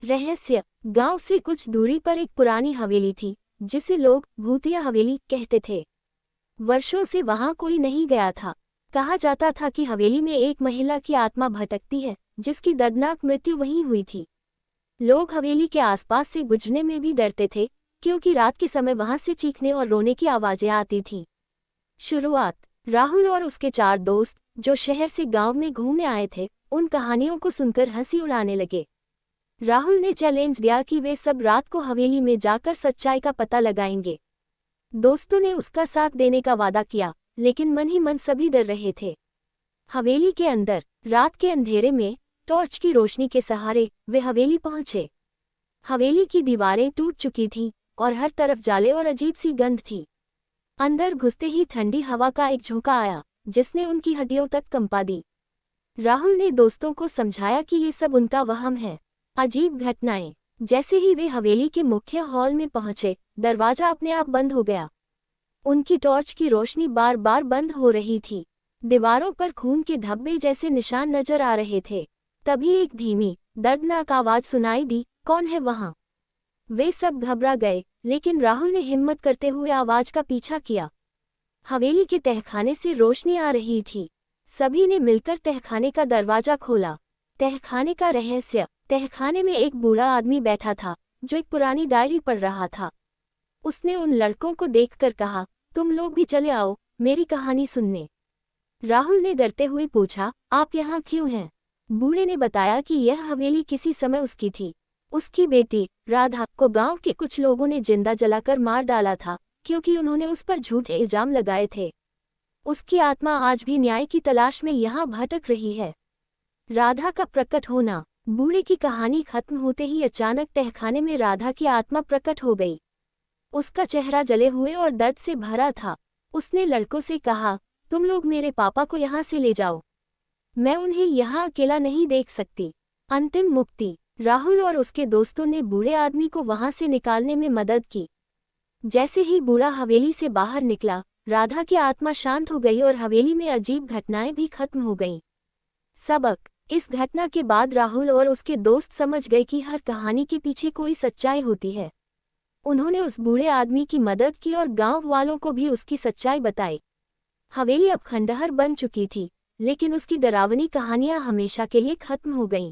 रहस्य। गांव से कुछ दूरी पर एक पुरानी हवेली थी, जिसे लोग भूतिया हवेली कहते थे। वर्षों से वहां कोई नहीं गया था। कहा जाता था कि हवेली में एक महिला की आत्मा भटकती है, जिसकी दर्दनाक मृत्यु वहीं हुई थी। लोग हवेली के आसपास से गुजरने में भी डरते थे, क्योंकि रात के समय वहां से चीखने और रोने की आवाजें आती थीं। शुरुआत। राहुल और उसके 4 दोस्त, जो शहर से गांव में घूमने आए थे, उन कहानियों को सुनकर हंसी उड़ाने लगे। राहुल ने चैलेंज दिया कि वे सब रात को हवेली में जाकर सच्चाई का पता लगाएंगे। दोस्तों ने उसका साथ देने का वादा किया, लेकिन मन ही मन सभी डर रहे थे। हवेली के अंदर, रात के अंधेरे में, टॉर्च की रोशनी के सहारे वे हवेली पहुंचे। हवेली की दीवारें टूट चुकी थीं और हर तरफ जाले और अजीब सी गंध थी। अंदर घुसते ही ठंडी हवा का एक झोंका आया, जिसने उनकी हड्डियों तक कंपा दी। राहुल ने दोस्तों को समझाया कि ये सब उनका वहम है। अजीब घटनाएं। जैसे ही वे हवेली के मुख्य हॉल में पहुंचे, दरवाजा अपने आप बंद हो गया। उनकी टॉर्च की रोशनी बार बार बंद हो रही थी। दीवारों पर खून के धब्बे जैसे निशान नजर आ रहे थे। तभी एक धीमी, दर्दनाक आवाज सुनाई दी, कौन है वहां? वे सब घबरा गए, लेकिन राहुल ने हिम्मत करते हुए आवाज का पीछा किया। हवेली के तहखाने से रोशनी आ रही थी। सभी ने मिलकर तहखाने का दरवाजा खोला। तहखाने का रहस्य। तहखाने में एक बूढ़ा आदमी बैठा था, जो एक पुरानी डायरी पढ़ रहा था। उसने उन लड़कों को देखकर कहा, तुम लोग भी चले आओ, मेरी कहानी सुनने। राहुल ने डरते हुए पूछा, आप यहाँ क्यों हैं? बूढ़े ने बताया कि यह हवेली किसी समय उसकी थी। उसकी बेटी राधा को गांव के कुछ लोगों ने जिंदा जलाकर मार डाला था, क्योंकि उन्होंने उस पर झूठे इल्जाम लगाए थे। उसकी आत्मा आज भी न्याय की तलाश में यहाँ भटक रही है। राधा का प्रकट होना। बूढ़े की कहानी खत्म होते ही अचानक तहखाने में राधा की आत्मा प्रकट हो गई। उसका चेहरा जले हुए और दर्द से भरा था। उसने लड़कों से कहा, तुम लोग मेरे पापा को यहाँ से ले जाओ। मैं उन्हें यहाँ अकेला नहीं देख सकती। अंतिम मुक्ति। राहुल और उसके दोस्तों ने बूढ़े आदमी को वहां से निकालने में मदद की। जैसे ही बूढ़ा हवेली से बाहर निकला, राधा की आत्मा शांत हो गई और हवेली में अजीब घटनाएं भी खत्म हो गईं। सबक। इस घटना के बाद राहुल और उसके दोस्त समझ गए कि हर कहानी के पीछे कोई सच्चाई होती है। उन्होंने उस बूढ़े आदमी की मदद की और गांव वालों को भी उसकी सच्चाई बताई। हवेली अब खंडहर बन चुकी थी, लेकिन उसकी डरावनी कहानियां हमेशा के लिए खत्म हो गईं।